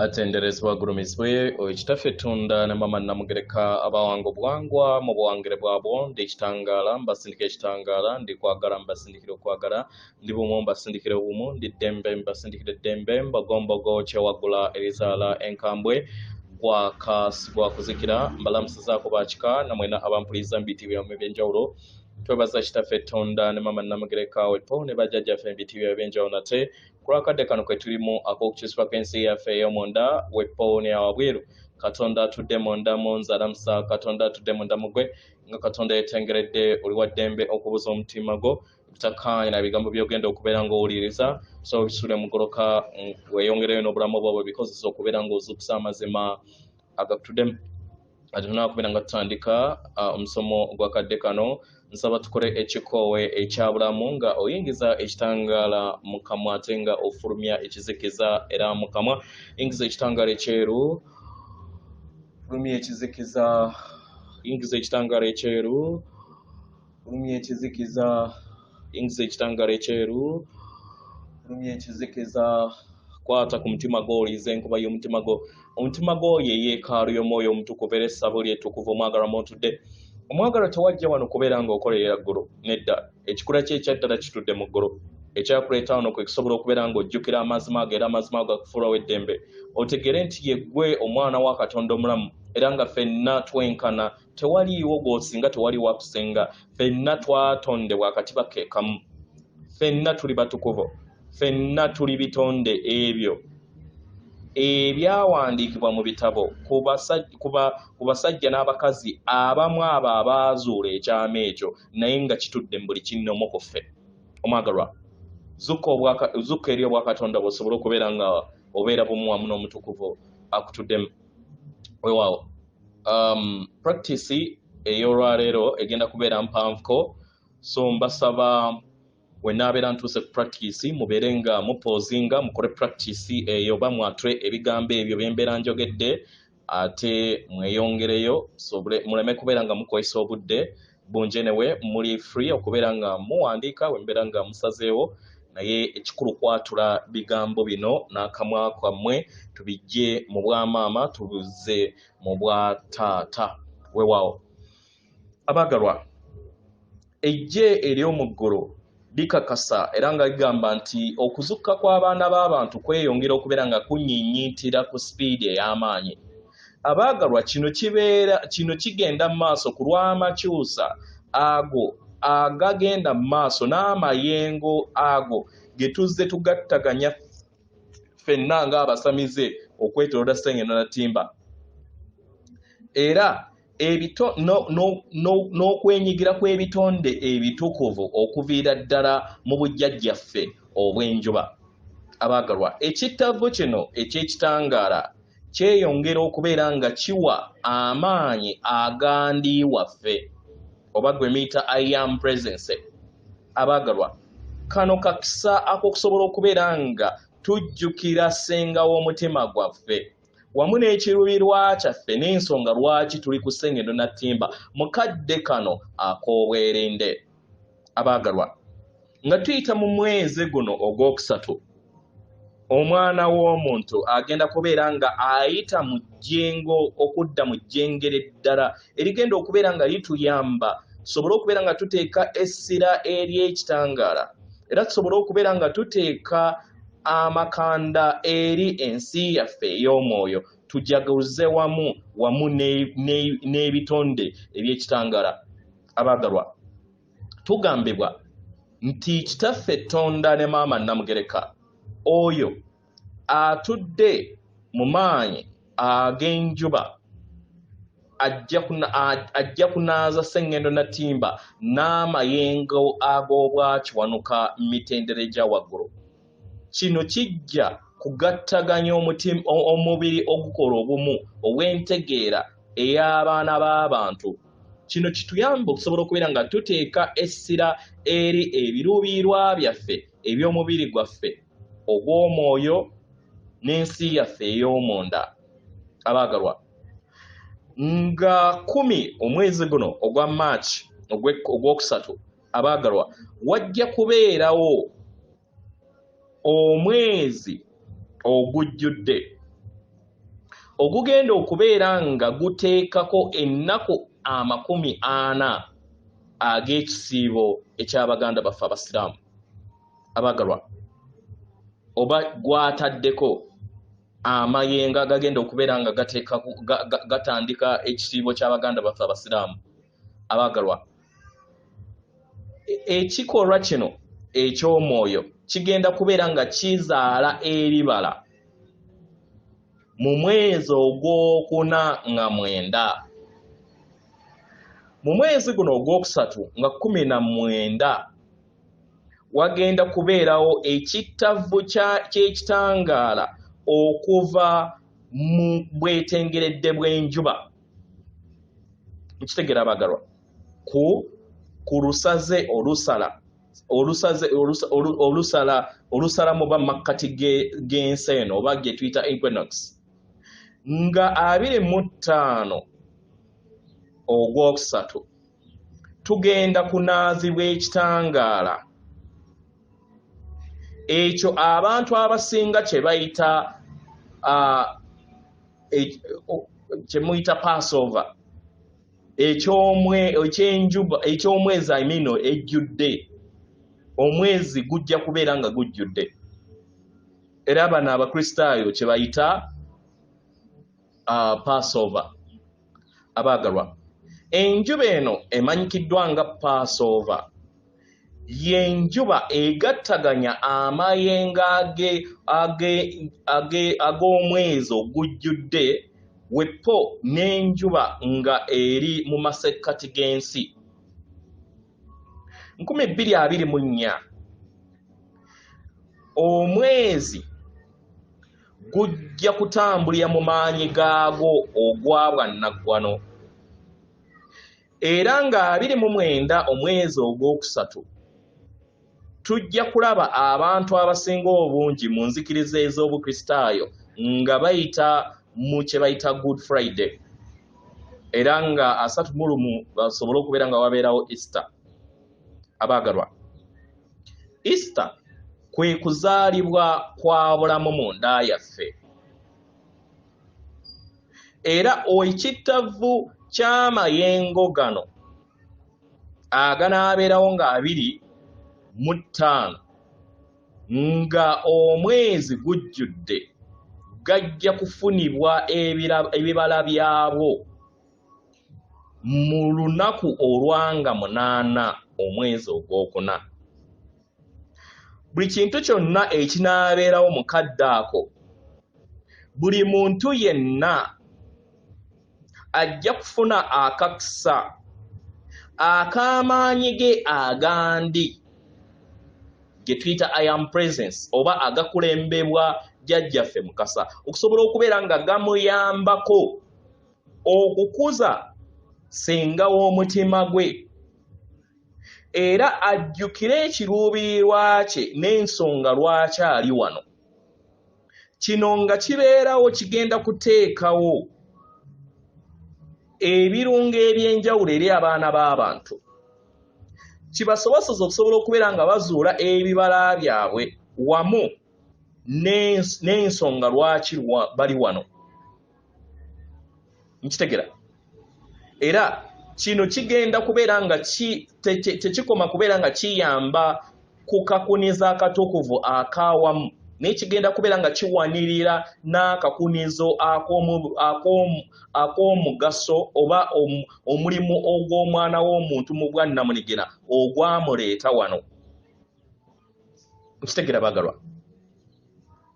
atenderezebwa gulumizibwe Kyaffe Tunda ne mama namugereka abawango bwangwa mu buwangire bwabo ndi kitangala mbasindike kitangala ndi kwagala mbasindikire okwagala ndi bumu mbasindikire bumu ndi dembe mbasindikire dembe mbagombogo kyewagula erizala enkambwe bwakasibwa kuzikira mbalamusizaako bakika namwena abampuliza mbiti byamwe byenjawulo twebaza Kyaffe Tunda ne mama namugereka wepo ne bajjajjaffe mbiti byenjawulo nate kulakadde kano kwe tulimu ak'okukisibwa kw'ensi yaffe ey'omunda wepo ne awabweru Katonda atudde munda mu nzalamusa Katonda atudde munda mugwe nga Katonda yetengeredde oli wa ddembe okubuza omutima gwo bitakkaanya na bigambo by'ogenda okubeera ng'owuliriza so bisule mugoloka weeyongereyo n'obulamu bwabwe bikozesa okubeera ng'ozuukusa amazima agakutuddemu ate tunakubeera nga tutandika omusomo gw'akadde kano nsaba tukole ekikoowe ekyabulamu nga oyingiza ekitangaala mu kamwa ate nga ofulumya ekizikiza era mu kamwa yingiza ekitangaala ekyeru fulumya ekizikiza yingiza ekitangaala ekyeru fulumya ekizikiza yingiza ekitangaala ekyeru fulumya ekizikiza kwata ku mutima gwo oliiza enkuba y'omutima gwo omutima gwo ye yeekaalu y'omwoyo omutukuvu era essabo ly'ettukuvu omwagala mwotudde omwagala tewajja wano kubeera ng'okolerera ggulu nedda ekikula kye ekyaddala kitudde mu ggulu ekyakuleeta wano kwe kisobola okubeera ng'ojjukira amazima ago era amazima ago gakufuulawo eddembe otegere nti ye ggwe omwana wa Katonda omulamu era nga ffenna twenkana tewaliiwo gw'osinga tewaliwo akusinga ffenna twatondebwa akatiba ke kamu ffenna tuli batukuvu ffenna tuli bitonde ebyo ebyawandiikibwa mu bitabo ku basajja n'abakazi abamu abo abaazuula ekyama ekyo naye nga kitudde mu buli kinnomu ku ffe omwagalwa zukka eri obwakatonda bw'osobole okubeera nga obeera bumu wamu n'omutukuvu akutuddemu weewaawo practice ey'olwaleero egenda kubeera mpanvuko so mbasaba wenaabeera ntuuse ku practice mubeere nga mupoozinga mukole practice eyo oba mwatule ebigambo ebyo byembeera njogedde ate mweyongereyo muleme kubeera nga mukozesa obudde bunjenewe muli free okubeera nga muwandiika wembeera nga musazeewo naye ekikulu kwatula bigambo bino n'akamwa kwammwe tubijje mu bwamaama tubuze mu bwa taata weewaawo abaagalwa ejje ery'omu ggulu likakasa era nga ligamba nti okuzukka kw'abaana b'abantu kweyongera okubeera nga kunyiinyiitira ku sipiidi ey'amaanyi abaagalwa kino kigenda mu maaso ku lw'amakyusa ago agagenda mu maaso n'amayengo ago ge tuzze tugattaganya ffenna ng'abasamize okwetoloola ssengendo na ttimba era n'okwenyigira kw'ebitonde ebitukuvu okuviira ddala mu bujjajjaffe obw'enjuba abaagalwa ekittavu kino eky'ekitangaala kyeyongera okubeera nga kiwa amaanyi agandi waffe oba gwe muyita I am presence abaagalwa kano kakisa ak'okusobola okubeera nga tujjukira ssenga w'omutima gwaffe wamu n'ekirubilirwa kyaffe n'ensonga lwaki tuli ku ssengendo na ttimba mukadde kano ak'obwerende abaagalwa nga tuyita mu mwezi guno ogwokusatu omwana w'omuntu agenda kubeera nga ayita mu jjengo okudda mu jjengere ddala erigenda okubeera nga lituyamba tusobole okubeera nga tuteeka essira ery'ekitangaala era tusobole okubeera nga tuteeka amakanda eri ensi yaffe ey'omwoyo tujagaluze wamu n'ebitonde eby'ekitangaala abaagalwa tugambibwa nti Kitaffe Tonda ne maama namugereka oyo atudde mu maanyi ag'enjuba ajja kunaaza ssengendo na ttimba n'amayengo ag'obwakiwanuka mitendera egya waggulu kino kijja kugattaganya omubiri ogukola obumu obw'entegeera ey'abaana b'abantu kino kituyamba okusobola okubeera nga tuteeka essira eri ebiruubirirwa byaffe eby'omubiri gwaffe ogw'omwoyo n'ensi yaffe ey'omunda abaagalwa nga 10 omwezi guno ogwa March ogwokusatu abaagalwa wajja kubeerawo omwezi ogujjudde ogugenda okubeera nga guteekako ennaku 40 ag'ekisiibo eky'Abaganda baffe Abasiraamu abagalwa, oba gwataddeko amayengo agagenda okubeera nga gatandika ekisiibo ky'Abaganda baffe Abasiraamu abagalwa. Ekikolwa kino eky'omwoyo kigenda kubeera nga kizaala eribala mu mwezi ogw'Okuna-9. Mu mwezi guno ogwokusatu nga 19 wagenda kubeerawo ekittavu ky'ekitangaala okuva mu bwetengeredde bw'enjuba. Mukitegera abagalwa, ku lusaze olusala mu bamakkati g'ensi eno oba gye tuyita equinox, nga 25 ogwokusatu tugenda kunaazibwa ekitangaala ekyo abantu abasinga kye bayita kye muyita Passover eky'omwezi ejjudde. Omwezi gujja kubeera nga gujjudde, era bano Abakristaayo kye bayita Passover abagalwa. Enjuba eno emanyikiddwa nga Passover y'enjuba egattaganya amayenga ag'omwezi ogujjudde wepo n'enjuba nga eri mu masekkati g'ensi. 2024 omwezi gujja kutambulira mu maanyi gaagwo ogwa bwannaggwano, era nga 29 omwezi ogwokusatu tujja kulaba abantu abasinga obungi mu nzikiriza ez'Obukristaayo nga bayita mu kye bayita Good Friday, era nga 31 basobole okubeera nga wabeerawo Easter. Abagalwa, Easter kwe kuzaalibwa kwa bulamu mu nda yaffe, era ekittavu ky'amayengo gano aganaabeerawo nga 25 nga omwezi gujjudde gajja kufunibwa ebibala byabwo mu lunaku olwanga 8 omwezi ogwokuna. Buli kintu kyonna ekinaabeerawo mu kadde ako, buli muntu yenna ajja kufuna akakisa ak'amaanyi ge agandi ge tuyita I am presence oba agakulembebwa jjajjaffe Mukasa, okusobola okubeera nga gamuyambako okukuza ssenga w'omutima gwe, era ajjukire ekiruubirirwa kye n'ensonga lwaki ali wano. Kino nga kibeerawo kigenda kuteekawo ebirungo eby'enjawulo eri abaana b'abantu, kibasobozesa okusobola okubeera nga bazuula ebibala byabwe wamu n'ensonga lwaki bali wano. Nkitegera, era kino kigenda kubeera nga tekikoma kubeera nga kiyamba kukakuniza akatukuvu ak'awamu, naye kigenda kubeera nga kiwanirira n'akakunizo ak'omugaso oba omulimu ogw'omwana w'omuntu mu bwannamunigina ogwamuleeta wano. Nkitegera bagalwa,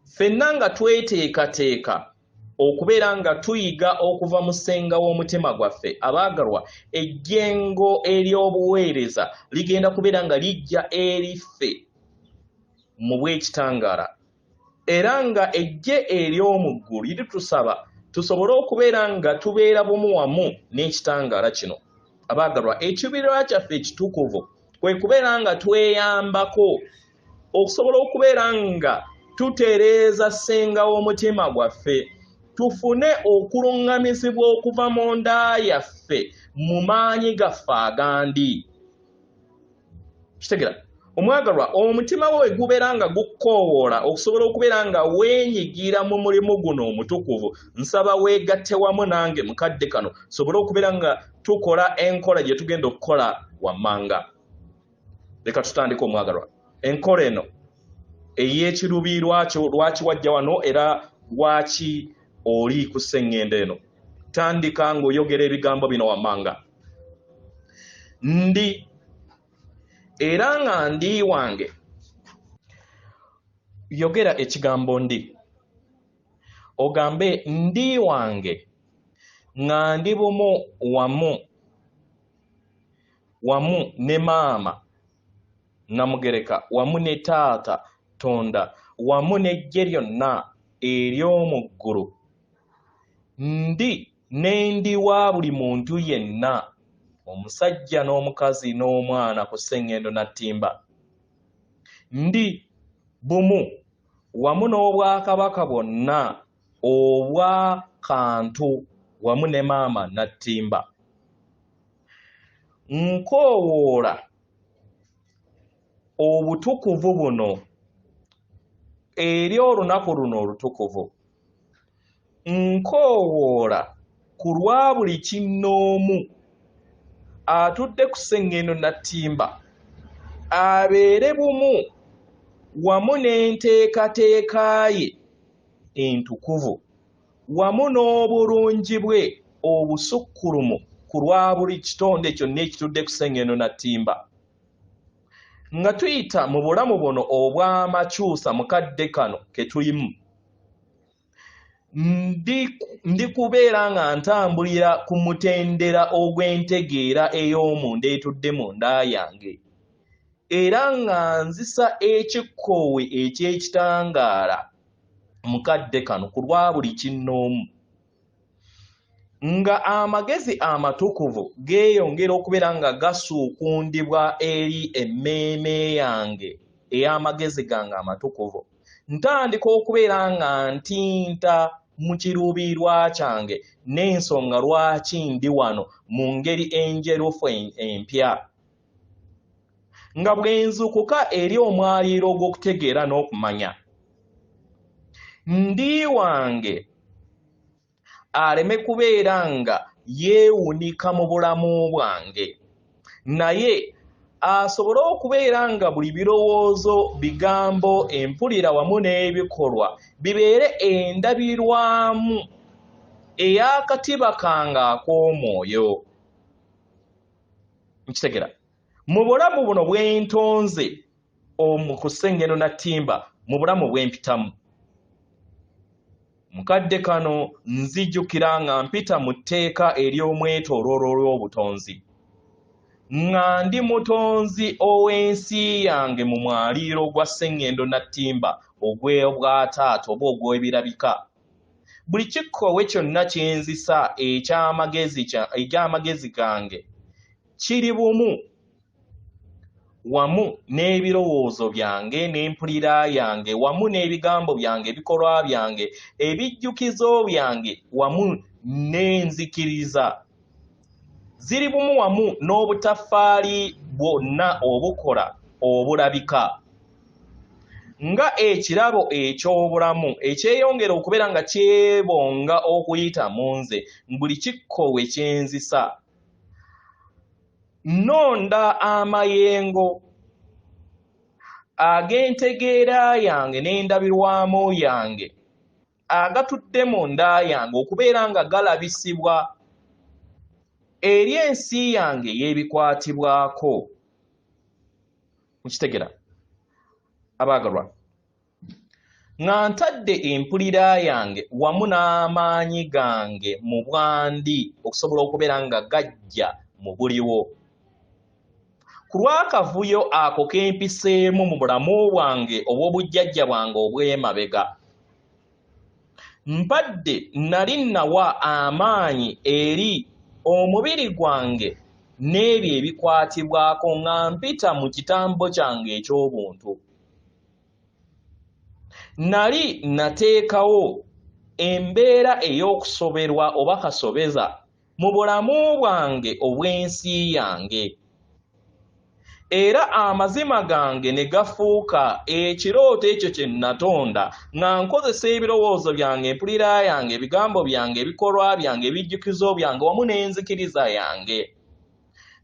ffenna nga tweteekateeka okubeera nga tuyiga okuva mu ssenga w'omutima gwaffe abaagalwa, ejjengo ery'obuweereza ligenda kubeera nga lijja eri ffe mu bw'ekitangaala, era nga ejje ery'omu ggulu litusaba tusobole okubeera nga tubeera bumu wamu n'ekitangaala kino. Abaagalwa, ekiruubirirwa kyaffe ekitukuvu kwe kubeera nga tweyambako okusobola okubeera nga tutereeza ssenga w'omutima gwaffe, tufune okuluŋŋamizibwa okuva mu nda yaffe mu maanyi gaffe agandi. Kitegera, omwagalwa omutima we gubeera nga gukoowoola okusobola okubeera nga weenyigira mu mulimu guno omutukuvu, nsaba weegatte wamu nange mukadde kano sobole okubeera nga tukola enkola gye tugenda okukola wammanga. Leka tutandike omwagalwa. Enkola eno ey'ekiruubirwa kyo lwaki wajja wano era lwaki oli ku sseŋŋendo eno. Tandika ng'oyogera ebigambo bino wammanga. Ndi era nga ndi wange. Yogera ekigambo ndi. Ogambe ndi wange nga ndi bumu wamu ne maama Namugereka, wamu ne taata Tonda, wamu n'eggye lyonna ery'omu ggulu. Ndi ne ndi wa buli muntu yenna, omusajja n'omukazi n'omwana ku sseŋŋendo na ttimba. Ndi bumu wamu n'obwakabaka bwonna obwa kantu wamu ne maama Nattimba. Nkoowoola obutukuvu buno eri olunaku luno olutukuvu. Nkoowoola ku lwa buli kinnoomu atudde ku sseŋŋendo Nattimba abeere bumu wamu n'enteekateeka ye entukuvu wamu n'obulungi bwe obusukkulumu ku lwa buli kitonde kyonna ekitudde ku sseŋŋendo Nattimba. Nga tuyita mu bulamu buno obw'amakyusa mukadde kano ke tulimu. Ndi kubeera nga ntambulira ku mutendera ogw'entegeera ey'omunda etudde munda yange, era nga nzisa ekikkoowe eky'ekitangaala mukadde kano ku lwa buli kinnoomu. Nga amagezi amatukuvu geeyongera okubeera nga gasuukundibwa eri emmeeme yange ey'amagezi gange amatukuvu. Ntandika okubeera nga ntinta mu kiruubiirwa kyange n'ensonga lwaki ndi wano mu ngeri enjerufu empya. Nga bwe nzukuka eri omwaliiro gw'okutegeera n'okumanya. Ndi wange aleme kubeera nga yeewunika mu bulamu bwange, naye asobole okubeera nga buli birowoozo, bigambo, empulira wamu n'ebikolwa bibeere endabirwamu ey'akatiba kange ak'omwoyo. Nkitegera mu bulamu buno bwe ntonze ku sseŋŋendo Nattimba, mu bulamu bwe mpitamu. Mukadde kano nzijukira nga mpita mu tteeka ery'omwetooloolo olw'obutonzi. Nga ndi mutonzi ow'ensi yange mu mwaliiro gwa sseŋŋendo Nattimba ogw'obwataata oba ogw'ebirabika. Buli kikkoowe kyonna kye nzisa eky'amagezi gange kiri bumu wamu n'ebirowoozo byange n'empulira yange wamu n'ebigambo byange, ebikolwa byange, ebijjukizo byange wamu n'enzikiriza. Ziri bumu wamu n'obutaffaali bwonna obukola obulabika. Nga ekirabo eky'obulamu ekyeyongera okubeera nga kyebonga okuyita mu nze buli kikkoowe kye nzisa. Nnonda amayengo ag'entegeera yange n'endabirwamu yange agatudde mu nda yange okubeera nga galabisibwa eri ensi yange y'ebikwatibwako. Mukitegera abaagalwa, nga ntadde empulira yange wamu n'amaanyi gange mu bwandi okusobola okubeera nga gajja mu buliwo. Ku lw'akavuyo ako ke mpiseemu mu bulamu bwange obw'obujjajja bwange obw'emabega, mpadde nali nawa amaanyi eri omubiri gwange n'ebyo ebikwatibwako nga mpita mu kitambo kyange eky'obuntu. Nali nateekawo embeera ey'okusoberwa oba kasobeza mu bulamu bwange obw'ensi yange. era amazima gange ne gafuuka ekirooto ekyo kye natonda nga nkozesa ebirowoozo byange, empulira yange, ebigambo byange, ebikolwa byange, ebijjukizo byange wamu n'enzikiriza yange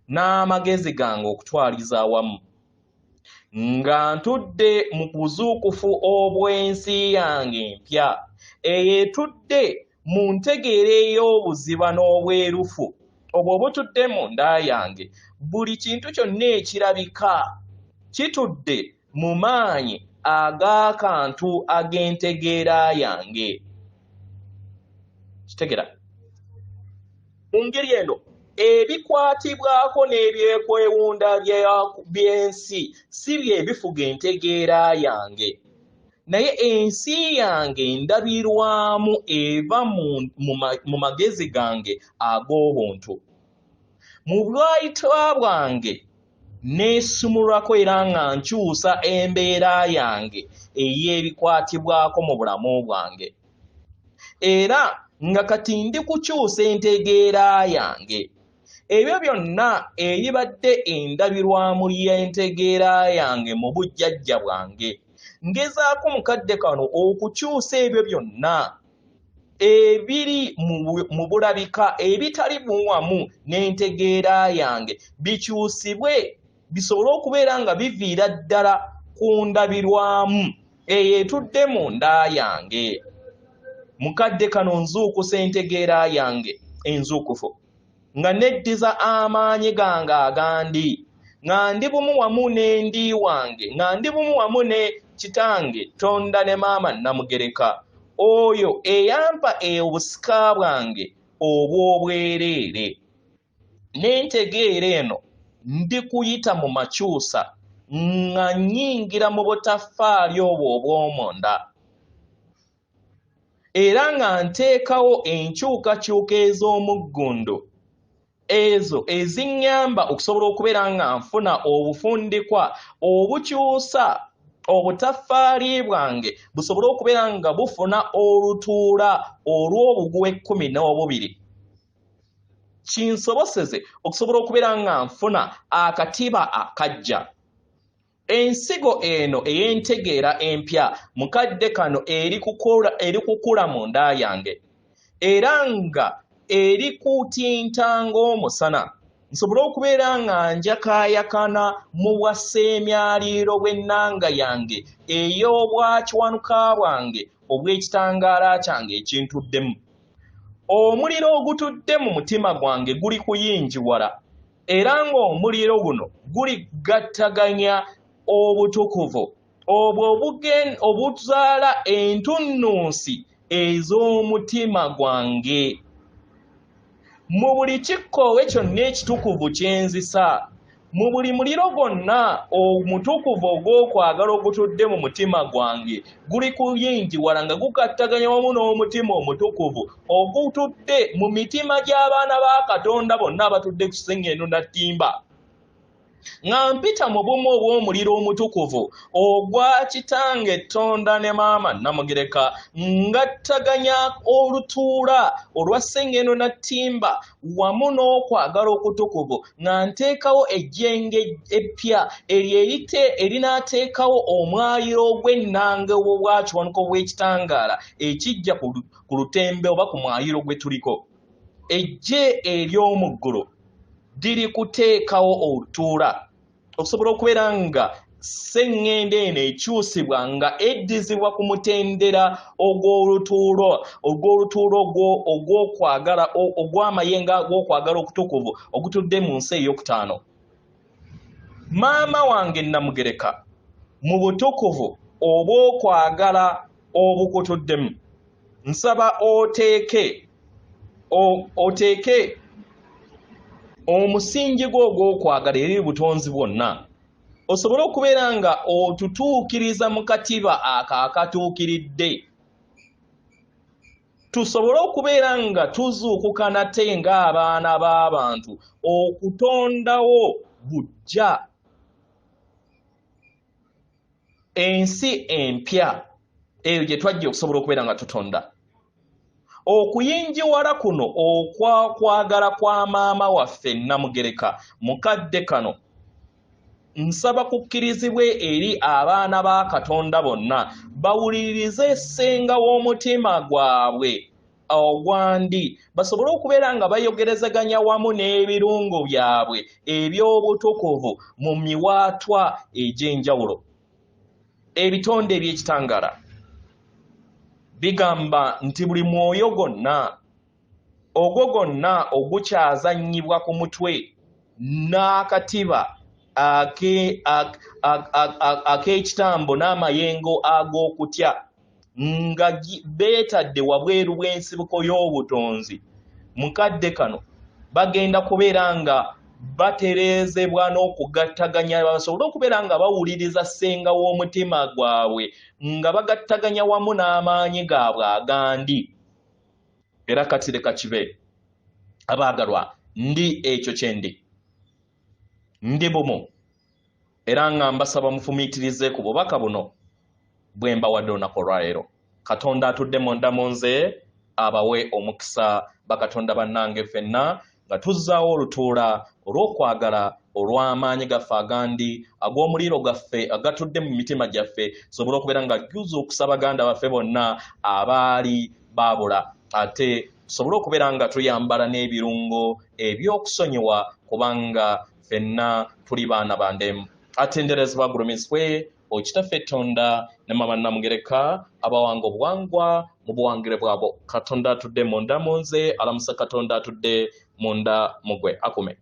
n'amagezi gange okutwaliza awamu, nga ntudde mu buzuukufu obw'ensi yange empya eyeetudde mu ntegeera ey'obuziba n'obwerufu obwo obutudde mu nda yange. Buli kintu kyonna ekirabika kitudde mu maanyi ag'akantu ag'entegeera yange. Kitegera mu ngeri eno ebikwatibwako n'ebyekwewunda by'ensi si bye bifuga entegeera yange, naye ensi yange ndabirwamu eva mu magezi gange ag'obuntu. Mu bwayitwa bwange neesumulwako era nga nkyusa embeera yange ey'ebikwatibwako mu bulamu bwange, era nga kati ndi kukyusa entegeera yange. Ebyo byonna ebibadde endabirwamu y'entegeera yange mu bujjajja bwange, ngezaako mukadde kano okukyusa ebyo byonna ebiri mu bulabika ebitali buwamu n'entegeera yange bikyusibwe bisobole okubeera nga biviira ddala ku ndabirwamu eyeetudde mu nda yange. Mukadde kano nzuukusa entegeera yange enzuukufu nga neddiza amaanyi gange agandi, nga ndi bumu wamu n'endi wange, nga ndi bumu wamu ne kitange Tonda ne maama Namugereka, oyo eyampa obusika bwange obw'obwereere. N'entegeera eno ndi kuyita mu makyusa nga nnyingira mu butaffaali obwo obw'omunda, era nga nteekawo enkyukakyuka ez'omuggundu ezo eziŋŋamba okusobola okubeera nga nfuna obufundikwa obukyusa obutaffaali bwange busobole okubeera nga bufuna olutuula olw'obuguwe 12, kinsoboseze okusobola okubeera nga nfuna akatiba akajja. Ensigo eno ey'entegeera empya mukadde kano eri kukula mu nda yange, era nga eri kutinta ng'omusana, nsobole okubeera nga njakaayakana mu bwasseemyaliiro bw'ennanga yange ey'obwakiwanuka bwange obw'ekitangaala kyange ekintuddemu. Omuliro ogutudde mu mutima gwange guli kuyinjiwala, era ng'omuliro guno guligattaganya obutukuvu obwo obuzaala entunnunsi ez'omutima gwange. Mu buli kikkoowe kyonna ekitukuvu kyenzisa, mu buli muliro gwonna omutukuvu ogw'okwagala ogutudde mu mutima gwange guli kuyinjiwala nga gukattaganya wamu n'omutima omutukuvu ogutudde mu mitima gy'abaana ba Katonda bonna abatudde ku kiseŋŋendo na ttimba, nga mpita mu bumu obw'omuliro omutukuvu ogwa kitange Tonda ne maama Namugereka, ngattaganya olutuula olwa sseŋŋendo na ttimba wamu n'okwagala okutukuvu, nga nteekawo ejjenge eppya erinaateekawo omwayiro ogw'ennanga obw'akiwanuka obw'ekitangaala ekijja ku lutembe oba ku mwayiro gwe tuliko. Ejje ery'omu ggulu diri kuteekawo olutuula okusobola okubeera nga sseŋŋendo eno ekyusibwa nga eddizibwa ku mutendera ogw'olutuulo ogw'okwagala ogw'amayengo ag'okwagala okutukuvu ogutudde mu nsi ey'okutaano. Maama wange Namugereka, mu butukuvu obw'okwagala obukutuddemu, nsaba oteeke omusingi gwo ogw'okwagala eri butonzi bwonna, osobole okubeera nga otutuukiriza mu katiba akatuukiridde, tusobole okubeera nga tuzuukuka nate ng'abaana b'abantu okutondawo bujja ensi empya eyo gye twajja okusobola okubeera nga tutonda. Okuyinjiwala kuno okwakwagala kwa maama waffe Namugereka mukadde kano nsaba kukkirizibwe eri abaana ba Katonda bonna bawulirize ssenga w'omutima gwabwe ogwandi basobole okubeera nga bayogerezaganya wamu n'ebirungo byabwe eby'obutukuvu mu miwaatwa egy'enjawulo. Ebitonde eby'ekitangaala bigamba nti buli mwoyo gwonna ogwo gwonna ogukyazannyibwa ku mutwe n'akatiba ak'ekitambo n'amayengo ag'okutya nga beetadde wabweru bw'ensibuko y'obutonzi mukadde kano bagenda kubeera nga batereezebwa n'okugattaganya basobole okubeera nga bawuliriza ssenga w'omutima gwabwe nga bagattaganya wamu n'amaanyi gaabwe agandi. Era kati leka kibe abaagalwa ndi ekyo kye ndi bumu era nga mbasaba mufumiitirize ku bubaka buno bwe mbawadde olunaku olwaleero. Katonda atudde munda mu nze abawe omukisa bakatonda bannange ffenna nga tuzzaawo olutuula olw'okwagala olw'amaanyi gaffe agandi ag'omuliro gaffe agatudde mu mitima gyaffe sobole okubeera nga juzuukusa baganda baffe bonna abaali baabula ate tusobole okubeera nga tuyambala n'ebirungo eby'okusonyiwa kubanga ffenna tuli baana ba ndemu. Atenderezebwa agulumizibwe Kitaffe Tonda ne Mama Namugereka abawanga obuwangwa mu buwangire bwabo. Katonda atudde munda mu nze, alamusa Katonda atudde munda mugwe. Akume.